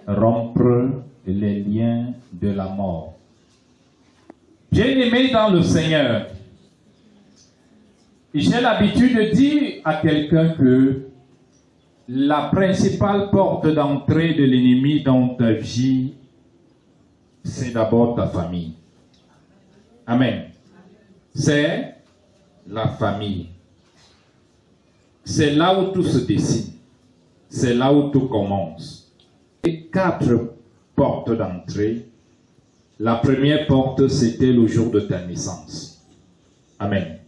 rompre les liens de la mort. Bien-aimé dans le Seigneur, j'ai l'habitude de dire à quelqu'un que la principale porte d'entrée de l'ennemi dans ta vie, c'est d'abord ta famille. Amen. C'est la famille. C'est là où tout se dessine. C'est là où tout commence. Et 4 portes d'entrée. La première porte, c'était le jour de ta naissance. Amen. Amen.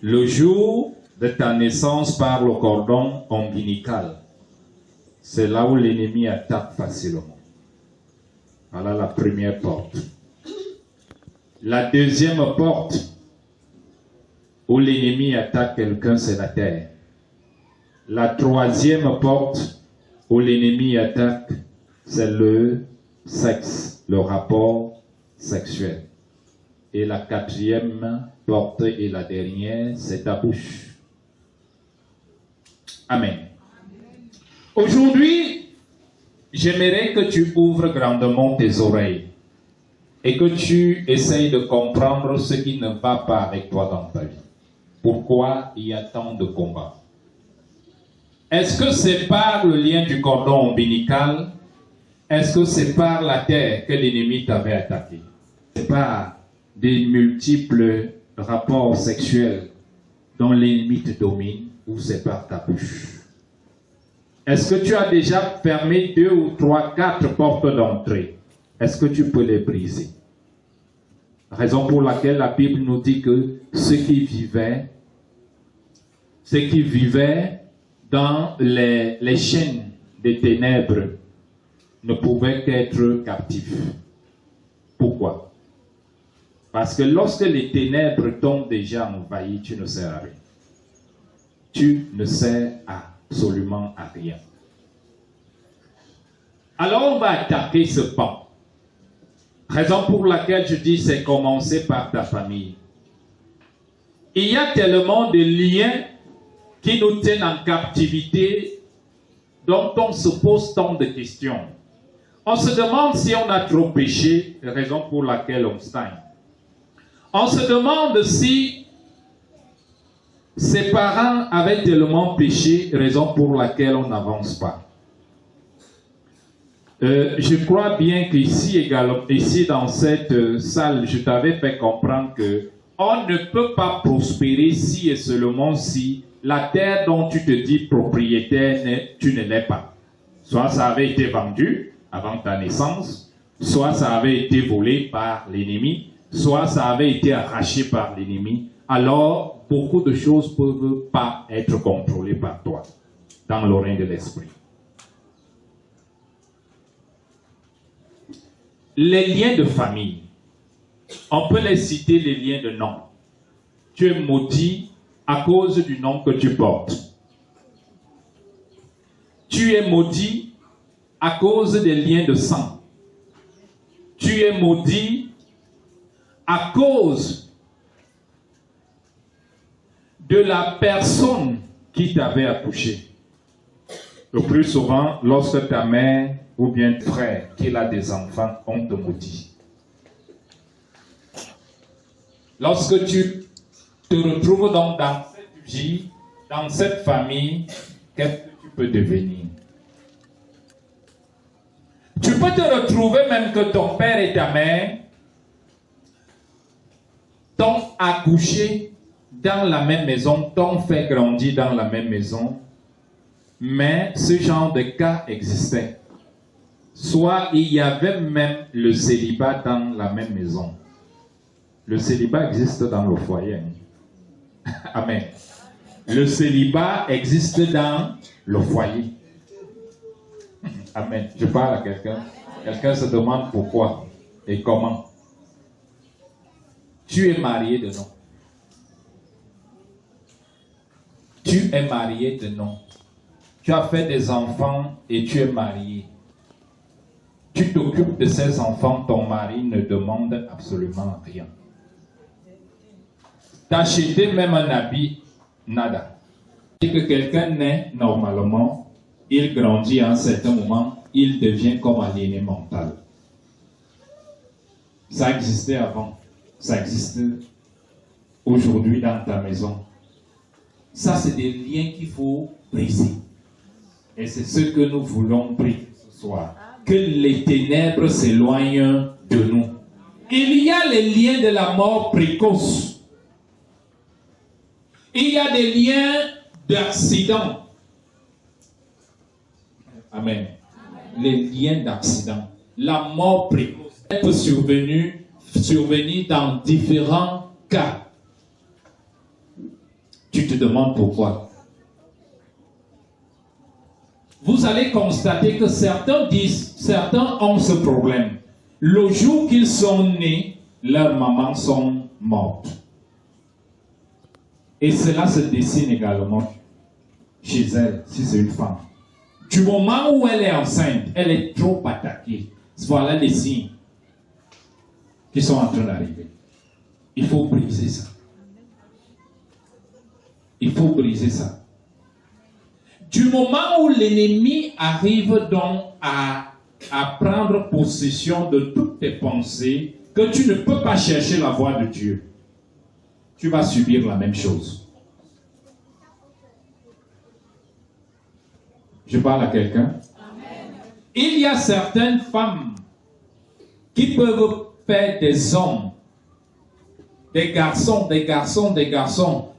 Le jour de ta naissance par le cordon ombilical. C'est là où l'ennemi attaque facilement. Voilà la première porte. La deuxième porte où l'ennemi attaque quelqu'un, c'est la terre. La troisième porte où l'ennemi attaque, c'est le sexe, le rapport sexuel. Et la quatrième porte et la dernière, c'est ta bouche. Amen. Aujourd'hui, j'aimerais que tu ouvres grandement tes oreilles et que tu essayes de comprendre ce qui ne va pas avec toi dans ta vie. Pourquoi il y a tant de combats? Est-ce que c'est par le lien du cordon ombilical? Est-ce que c'est par la terre que l'ennemi t'avait attaqué? C'est par des multiples rapports sexuels dont l'ennemi te domine, ou c'est par ta bouche? Est-ce que tu as déjà fermé 2 ou 3, 4 portes d'entrée? Est-ce que tu peux les briser? Raison pour laquelle la Bible nous dit que ceux qui vivaient dans les chaînes des ténèbres ne pouvaient qu'être captifs. Pourquoi? Parce que lorsque les ténèbres t'ont déjà envahi, tu ne sers à rien. Tu ne sers absolument à rien. Alors on va attaquer ce pan. Raison pour laquelle je dis c'est commencer par ta famille. Il y a tellement de liens qui nous tiennent en captivité, dont on se pose tant de questions. On se demande si on a trop péché, raison pour laquelle on stagne. On se demande si ses parents avaient tellement péché, raison pour laquelle on n'avance pas. Je crois bien qu'ici également, ici dans cette salle, je t'avais fait comprendre que on ne peut pas prospérer si et seulement si la terre dont tu te dis propriétaire, tu ne l'es pas. Soit ça avait été vendu avant ta naissance, soit ça avait été volé par l'ennemi, soit ça avait été arraché par l'ennemi. Alors, beaucoup de choses ne peuvent pas être contrôlées par toi dans le règne de l'esprit. Les liens de famille, on peut les citer, les liens de nom. Tu es maudit à cause du nom que tu portes. Tu es maudit à cause des liens de sang. Tu es maudit à cause de la personne qui t'avait accouché. Le plus souvent, lorsque ta mère ou bien ton frère qui a des enfants, on te maudit. Lorsque tu te retrouves donc dans cette vie, dans cette famille, qu'est-ce que tu peux devenir? Tu peux te retrouver même que ton père et ta mère t'ont accouché dans la même maison, t'ont fait grandir dans la même maison, mais ce genre de cas existait. Soit il y avait même le célibat dans la même maison. Le célibat existe dans le foyer. Amen. Le célibat existe dans le foyer. Amen. Je parle à quelqu'un. Quelqu'un se demande pourquoi et comment. Tu es marié de nom. Tu es marié de nom. Tu as fait des enfants et tu es marié. Tu t'occupes de ces enfants, ton mari ne demande absolument rien. T'acheter même un habit, nada. Et que quelqu'un naît normalement, il grandit à un certain moment, il devient comme aliéné mental. Ça existait avant, ça existe aujourd'hui dans ta maison. Ça, c'est des liens qu'il faut briser. Et c'est ce que nous voulons prier ce soir. Que les ténèbres s'éloignent de nous. Il y a les liens de la mort précoce. Il y a des liens d'accident. Amen. Les liens d'accident. La mort précoce peut survenir dans différents cas. Tu te demandes pourquoi. Vous allez constater que certains ont ce problème. Le jour qu'ils sont nés, leurs mamans sont mortes. Et cela se dessine également chez elle, si c'est une femme. Du moment où elle est enceinte, elle est trop attaquée. Voilà les signes qui sont en train d'arriver. Il faut briser ça. Il faut briser ça. Du moment où l'ennemi arrive donc à prendre possession de toutes tes pensées, que tu ne peux pas chercher la voix de Dieu, tu vas subir la même chose. Je parle à quelqu'un. Il y a certaines femmes qui peuvent faire des hommes, des garçons,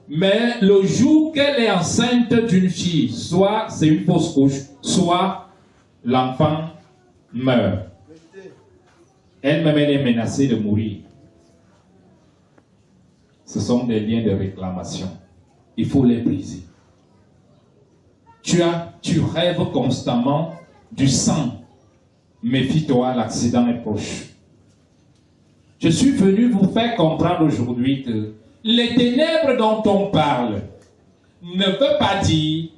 mais le jour qu'elle est enceinte d'une fille, soit c'est une fausse couche, soit l'enfant meurt. Elle-même, elle est menacée de mourir. Ce sont des liens de réclamation. Il faut les briser. Tu rêves constamment du sang. Méfie-toi, l'accident est proche. Je suis venu vous faire comprendre aujourd'hui que les ténèbres dont on parle ne veut pas dire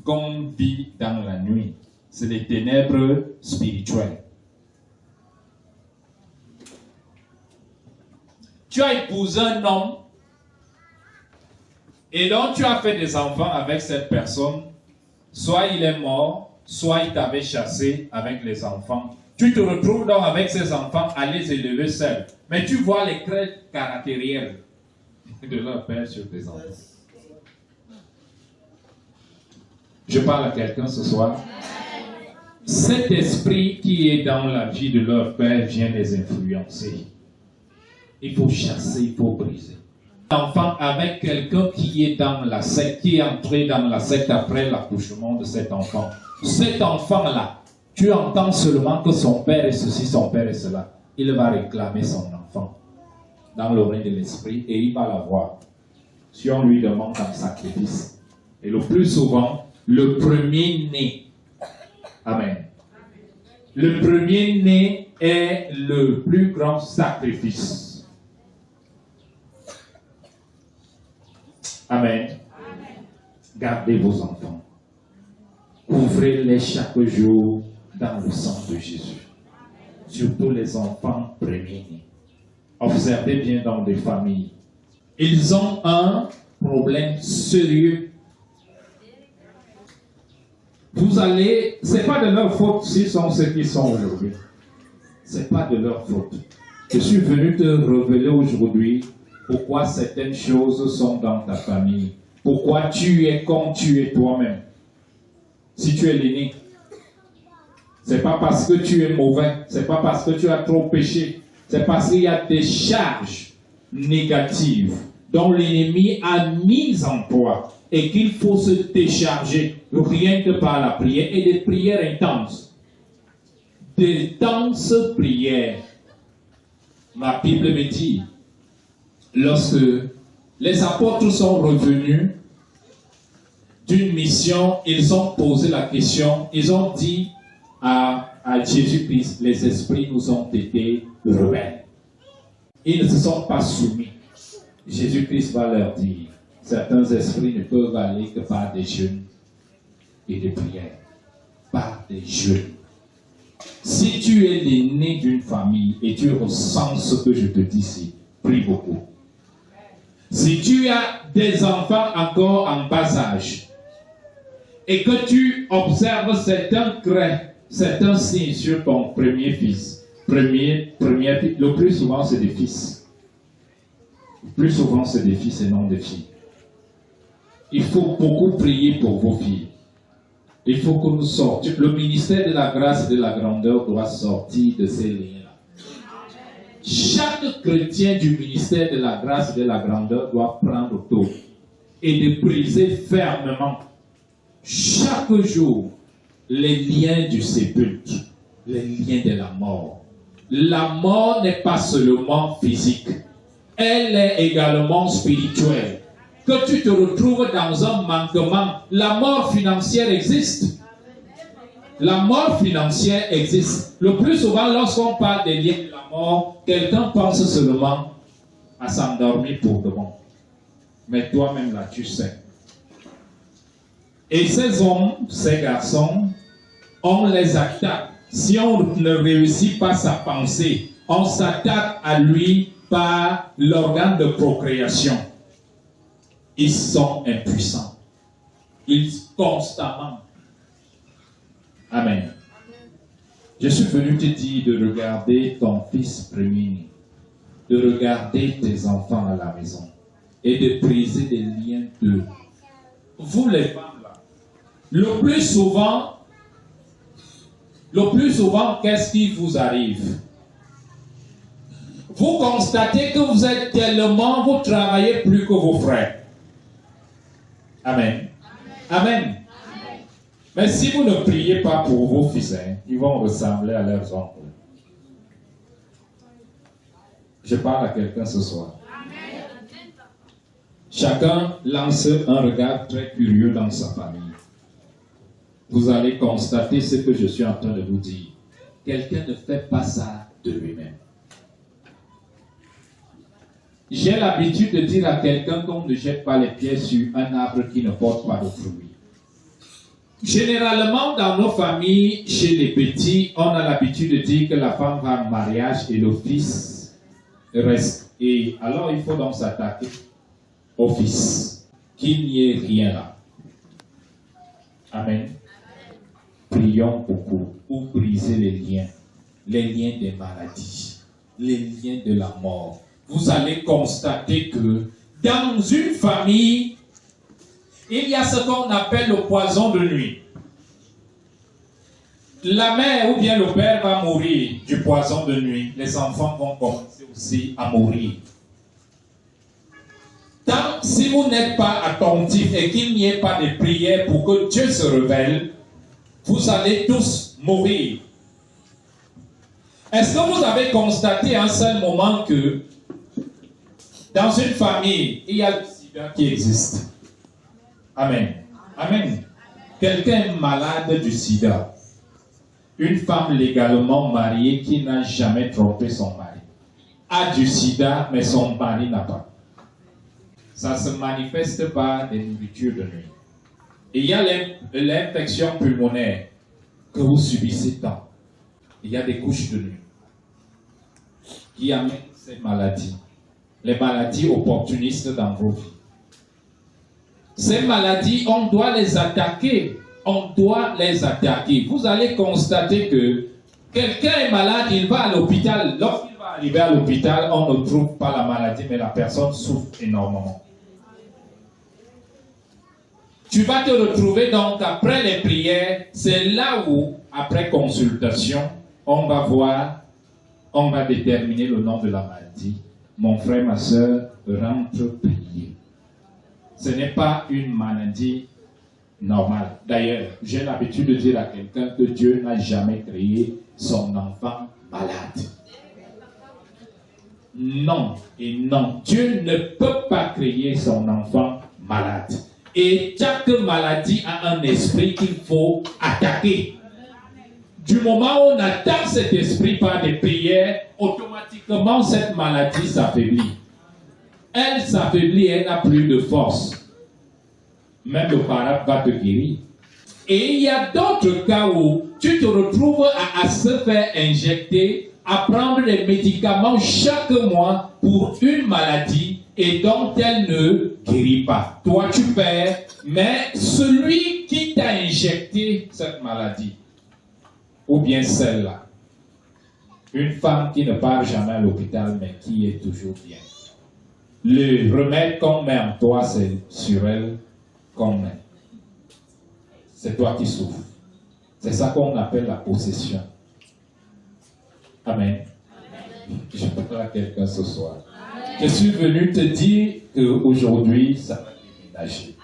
qu'on vit dans la nuit. C'est des ténèbres spirituelles. Tu as épousé un homme et donc tu as fait des enfants avec cette personne. Soit il est mort, soit il t'avait chassé avec les enfants. Tu te retrouves donc avec ces enfants à les élever seuls. Mais tu vois les traits caractériels de leur père sur tes enfants. Je parle à quelqu'un ce soir. Cet esprit qui est dans la vie de leur père vient les influencer. Il faut chasser, il faut briser. L'enfant avec quelqu'un qui est dans la secte, qui est entré dans la secte après l'accouchement de cet enfant. Cet enfant-là, tu entends seulement que son père est ceci, son père est cela. Il va réclamer son enfant dans le règne de l'esprit et il va l'avoir. Si on lui demande un sacrifice. Et le plus souvent, le premier-né. Amen. Le premier-né est le plus grand sacrifice. Amen. Gardez vos enfants. Couvrez-les chaque jour dans le sang de Jésus. Surtout les enfants premiers-nés. Observez bien dans des familles. Ils ont un problème sérieux. C'est pas de leur faute s'ils sont ce qu'ils sont aujourd'hui. C'est pas de leur faute. Je suis venu te révéler aujourd'hui pourquoi certaines choses sont dans ta famille. Pourquoi tu es comme tu es toi-même. Si tu es l'aîné, c'est pas parce que tu es mauvais, c'est pas parce que tu as trop péché, c'est parce qu'il y a des charges négatives dont l'ennemi a mis en toi et qu'il faut se décharger rien que par la prière et des prières intenses. D'intenses prières. Ma Bible me dit, lorsque les apôtres sont revenus d'une mission, ils ont posé la question, ils ont dit à Jésus-Christ, les esprits nous ont été rebelles. Ils ne se sont pas soumis. Jésus-Christ va leur dire, certains esprits ne peuvent aller que par des jeûnes et des prières. Par des jeûnes. Si tu es l'aîné d'une famille et tu ressens ce que je te dis ici, prie beaucoup. Si tu as des enfants encore en bas âge, et que tu observes certains traits, certains signes sur ton premier fils, le plus souvent c'est des fils. Le plus souvent c'est des fils et non des filles. Il faut beaucoup prier pour vos filles. Il faut que nous sortions. Le ministère de la grâce et de la grandeur doit sortir de ces liens-là. Chaque chrétien du ministère de la grâce et de la grandeur doit prendre tôt et de briser fermement chaque jour les liens du sépulcre, les liens de la mort. La mort n'est pas seulement physique, elle est également spirituelle. Que tu te retrouves dans un manquement, la mort financière existe. La mort financière existe. Le plus souvent, lorsqu'on parle des liens de la mort, quelqu'un pense seulement à s'endormir pour de bon. Mais toi-même là, tu sais. Et ces hommes, ces garçons, on les attaque. Si on ne réussit pas sa pensée, on s'attaque à lui par l'organe de procréation. Ils sont impuissants. Ils constamment. Amen. Je suis venu te dire de regarder ton fils premier-né, de regarder tes enfants à la maison et de briser des liens d'eux. Vous les femmes là, le plus souvent, qu'est-ce qui vous arrive? Vous constatez que vous êtes tellement, vous travaillez plus que vos frères. Amen. Amen. Amen. Mais si vous ne priez pas pour vos fils, ils vont ressembler à leurs oncles. Je parle à quelqu'un ce soir. Amen. Chacun lance un regard très curieux dans sa famille. Vous allez constater ce que je suis en train de vous dire. Quelqu'un ne fait pas ça de lui-même. J'ai l'habitude de dire à quelqu'un qu'on ne jette pas les pieds sur un arbre qui ne porte pas de fruits. Généralement, dans nos familles, chez les petits, on a l'habitude de dire que la femme va en mariage et le fils reste. Et alors, il faut donc s'attaquer au fils. Qu'il n'y ait rien là. Amen. Prions beaucoup pour briser les liens des maladies, les liens de la mort. Vous allez constater que dans une famille, il y a ce qu'on appelle le poison de nuit. La mère ou bien le père va mourir du poison de nuit. Les enfants vont commencer aussi à mourir. Si vous n'êtes pas attentif et qu'il n'y ait pas de prière pour que Dieu se révèle, vous allez tous mourir. Est-ce que vous avez constaté à un seul moment que dans une famille, il y a le sida qui existe? Amen. Amen. Quelqu'un est malade du sida. Une femme légalement mariée qui n'a jamais trompé son mari a du sida, mais son mari n'a pas. Ça se manifeste par des nourritures de nuit. Et il y a l'infection pulmonaire que vous subissez tant. Il y a des couches de nuit qui amènent ces maladies. Les maladies opportunistes dans vos vies. Ces maladies, on doit les attaquer. On doit les attaquer. Vous allez constater que quelqu'un est malade, il va à l'hôpital. Lorsqu'il va arriver à l'hôpital, on ne trouve pas la maladie, mais la personne souffre énormément. Tu vas te retrouver donc après les prières, c'est là où, après consultation, on va déterminer le nom de la maladie. Mon frère, ma soeur, rentre prier. Ce n'est pas une maladie normale. D'ailleurs, j'ai l'habitude de dire à quelqu'un que Dieu n'a jamais créé son enfant malade. Non et non. Dieu ne peut pas créer son enfant malade. Et chaque maladie a un esprit qu'il faut attaquer. Du moment où on attaque cet esprit par des prières, automatiquement cette maladie s'affaiblit. Elle s'affaiblit, elle n'a plus de force. Même le paraphe va te guérir. Et il y a d'autres cas où tu te retrouves à se faire injecter, à prendre des médicaments chaque mois pour une maladie et dont elle ne guérit pas. Toi tu perds, mais celui Qui t'a injecté cette maladie? Ou bien celle-là? Une femme qui ne part jamais à l'hôpital, mais qui est toujours bien. Le remède qu'on met en toi, c'est sur elle qu'on met. C'est toi qui souffres. C'est ça qu'on appelle la possession. Amen. Je parle à quelqu'un ce soir. Je suis venu te dire qu'aujourd'hui, ça va déménager.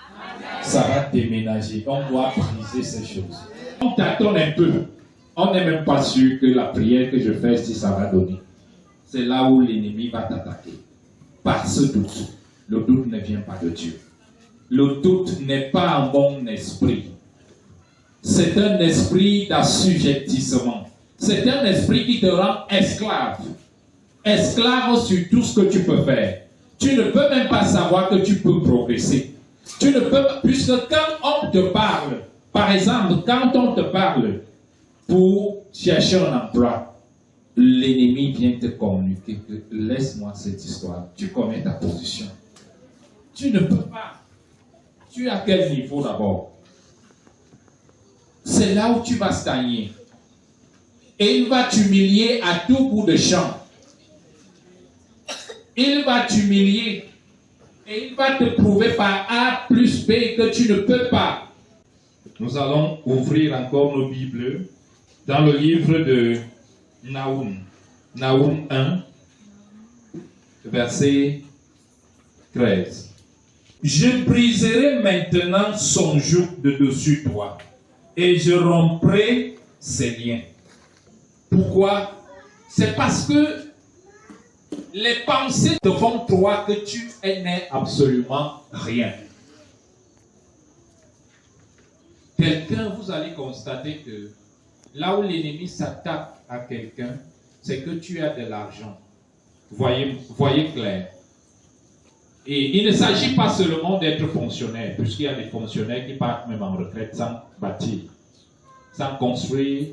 Ça va déménager. On doit briser ces choses. On tâtonne un peu. On n'est même pas sûr que la prière que je fais, si ça va donner. C'est là où l'ennemi va t'attaquer. Par ce doute. Le doute ne vient pas de Dieu. Le doute n'est pas un bon esprit. C'est un esprit d'assujettissement. C'est un esprit qui te rend esclave. Esclave sur tout ce que tu peux faire. Tu ne peux même pas savoir que tu peux progresser. Tu ne peux pas, puisque quand on te parle, par exemple, quand on te parle pour chercher un emploi, l'ennemi vient te communiquer que laisse-moi cette histoire. Tu connais ta position. Tu ne peux pas. Tu es à quel niveau d'abord? C'est là où tu vas stagner. Et il va t'humilier à tout bout de champ. Il va t'humilier. Et il va te prouver par A plus B que tu ne peux pas. Nous allons ouvrir encore nos Bibles dans le livre de Nahum. Nahum 1, verset 13. Je briserai maintenant son joug de dessus toi, et je romprai ses liens. Pourquoi? C'est parce que les pensées te font croire que tu n'es absolument rien. Quelqu'un, vous allez constater que là où l'ennemi s'attaque à quelqu'un, c'est que tu as de l'argent. Voyez clair. Et il ne s'agit pas seulement d'être fonctionnaire, puisqu'il y a des fonctionnaires qui partent même en retraite sans bâtir, sans construire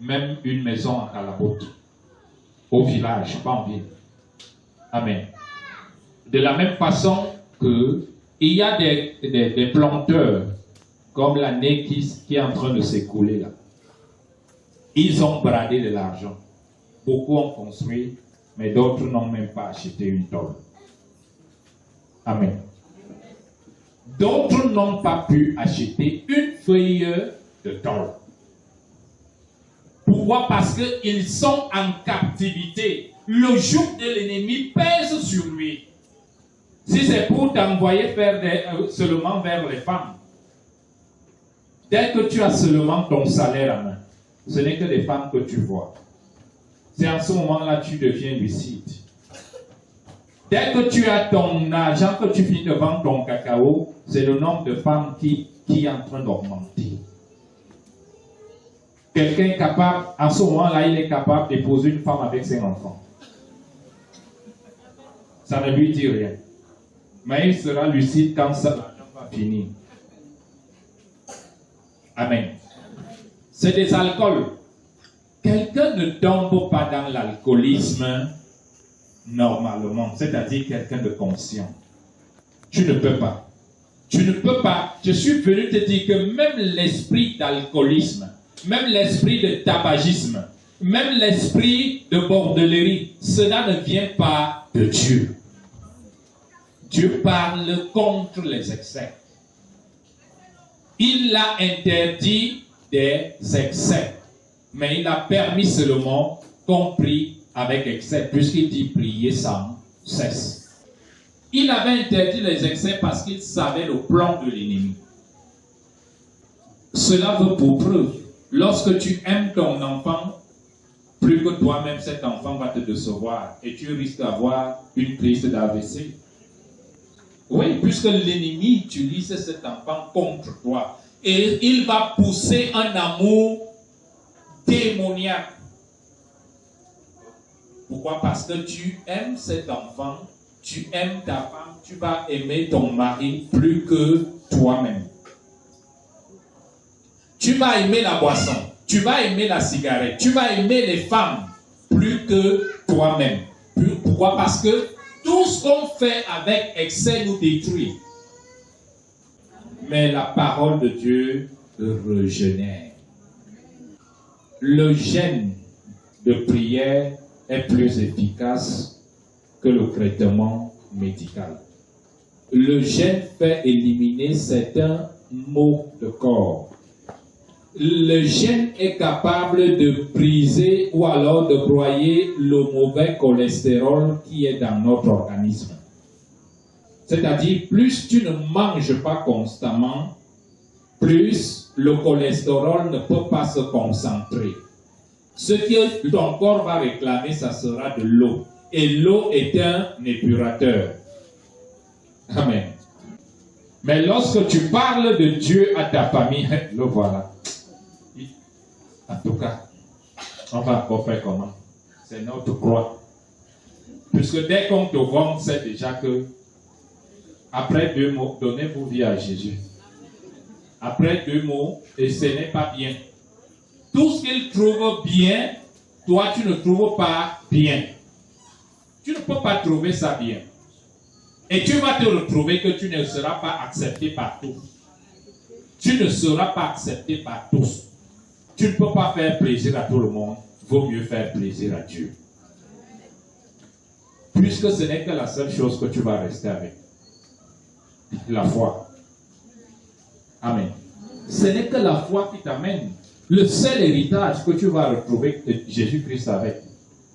même une maison en calabote, au village, pas en ville. Amen. De la même façon que il y a des planteurs, comme l'année qui est en train de s'écouler là. Ils ont bradé de l'argent. Beaucoup ont construit, mais d'autres n'ont même pas acheté une tôle. Amen. D'autres n'ont pas pu acheter une feuille de tôle. Pourquoi? Parce qu'ils sont en captivité. Le joug de l'ennemi pèse sur lui. Si c'est pour t'envoyer faire seulement vers les femmes, dès que tu as seulement ton salaire en main, ce n'est que des femmes que tu vois. C'est en ce moment-là que tu deviens lucide. Dès que tu as ton argent, que tu finis de vendre ton cacao, c'est le nombre de femmes qui est en train d'augmenter. Quelqu'un est capable, en ce moment-là, il est capable d'épouser une femme avec ses enfants. Ça ne lui dit rien. Mais il sera lucide quand ça va finir. Amen. C'est des alcools. Quelqu'un ne tombe pas dans l'alcoolisme normalement, c'est-à-dire quelqu'un de conscient. Tu ne peux pas. Tu ne peux pas. Je suis venu te dire que même l'esprit d'alcoolisme, même l'esprit de tabagisme, même l'esprit de bordellerie, cela ne vient pas de Dieu. Dieu parle contre les excès. Il a interdit des excès, mais il a permis seulement qu'on prie avec excès, puisqu'il dit prier sans cesse. Il avait interdit les excès parce qu'il savait le plan de l'ennemi. Cela veut pour preuve, lorsque tu aimes ton enfant, plus que toi-même, cet enfant va te décevoir et tu risques d'avoir une crise d'AVC. Oui, puisque l'ennemi utilise cet enfant contre toi. Et il va pousser un amour démoniaque. Pourquoi? Parce que tu aimes cet enfant, tu aimes ta femme, tu vas aimer ton mari plus que toi-même. Tu vas aimer la boisson, tu vas aimer la cigarette, tu vas aimer les femmes plus que toi-même. Pourquoi? Parce que tout ce qu'on fait avec excès nous détruit. mais la parole de Dieu régénère. Le jeûne de prière est plus efficace que le traitement médical. Le jeûne fait éliminer certains maux de corps. Le jeûne est capable de briser ou alors de broyer le mauvais cholestérol qui est dans notre organisme. C'est-à-dire, plus tu ne manges pas constamment, plus le cholestérol ne peut pas se concentrer. Ce que ton corps va réclamer, ça sera de l'eau. Et l'eau est un épurateur. Amen. Mais lorsque tu parles de Dieu à ta famille, le voilà. En tout cas, on va encore faire comment? C'est notre croix. Puisque dès qu'on te voit, on sait déjà que, après 2 mots, donnez vos vies à Jésus. Après 2 mots, et ce n'est pas bien. Tout ce qu'il trouve bien, toi tu ne trouves pas bien. Tu ne peux pas trouver ça bien. Et tu vas te retrouver que tu ne seras pas accepté par tous. Tu ne seras pas accepté par tous. Tu ne peux pas faire plaisir à tout le monde. Vaut mieux faire plaisir à Dieu. Puisque ce n'est que la seule chose que tu vas rester avec. La foi. Amen. Ce n'est que la foi qui t'amène. Le seul héritage que tu vas retrouver Jésus-Christ avec,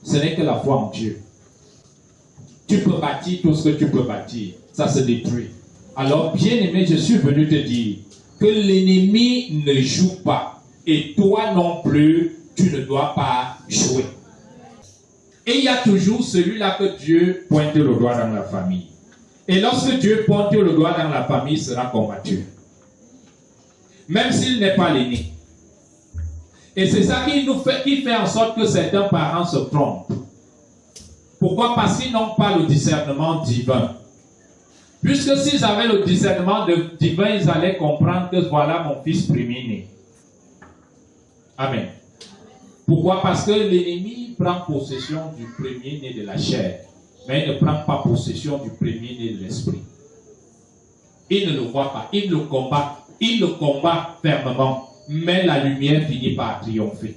ce n'est que la foi en Dieu. Tu peux bâtir tout ce que tu peux bâtir. Ça se détruit. Alors, bien-aimé, je suis venu te dire que l'ennemi ne joue pas. Et toi non plus, tu ne dois pas jouer. Et il y a toujours celui-là que Dieu pointe le doigt dans la famille. Et lorsque Dieu pointe le doigt dans la famille, il sera combattu. Même s'il n'est pas l'aîné. Et c'est ça qui fait en sorte que certains parents se trompent. Pourquoi? Parce qu'ils n'ont pas le discernement divin. Puisque s'ils avaient le discernement divin, ils allaient comprendre que voilà mon fils premier-né. Amen. Pourquoi? Parce que l'ennemi prend possession du premier-né de la chair, mais il ne prend pas possession du premier-né de l'esprit. Il ne le voit pas, il le combat fermement, mais la lumière finit par triompher.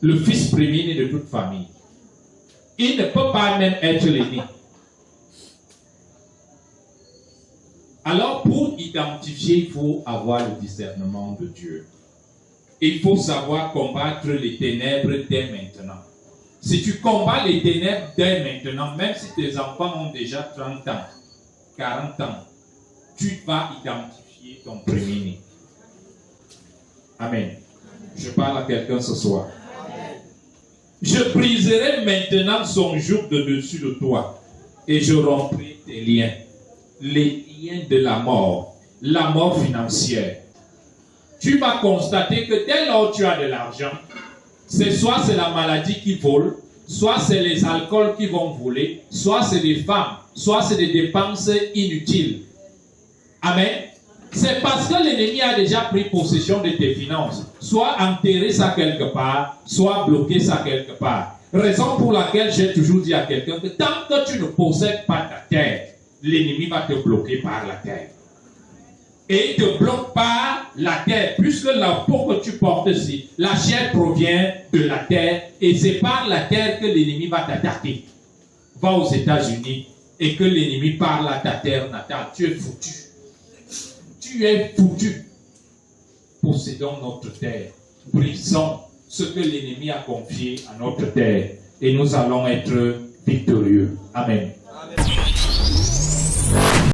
Le fils premier-né de toute famille. Il ne peut pas même être l'aîné. Alors, pour identifier, il faut avoir le discernement de Dieu. Il faut savoir combattre les ténèbres dès maintenant. Si tu combats les ténèbres dès maintenant, même si tes enfants ont déjà 30 ans, 40 ans, tu vas identifier ton premier-né. Amen. Je parle à quelqu'un ce soir. Je briserai maintenant son joug de dessus de toi et je romprai tes liens. Les liens de la mort financière. Tu vas constater que dès lors que tu as de l'argent, soit c'est la maladie qui vole, soit c'est les alcools qui vont voler, soit c'est des femmes, soit c'est des dépenses inutiles. Amen. C'est parce que l'ennemi a déjà pris possession de tes finances. Soit enterré ça quelque part, soit bloqué ça quelque part. Raison pour laquelle j'ai toujours dit à quelqu'un que tant que tu ne possèdes pas ta terre, l'ennemi va te bloquer par la terre. Et il ne te bloque par la terre, puisque la peau que tu portes ici, la chair provient de la terre, et c'est par la terre que l'ennemi va t'attaquer. Va aux États-Unis, et que l'ennemi parle à ta terre natale, tu es foutu. Tu es foutu. Possédons notre terre. Brisons ce que l'ennemi a confié à notre terre. Et nous allons être victorieux. Amen. Amen.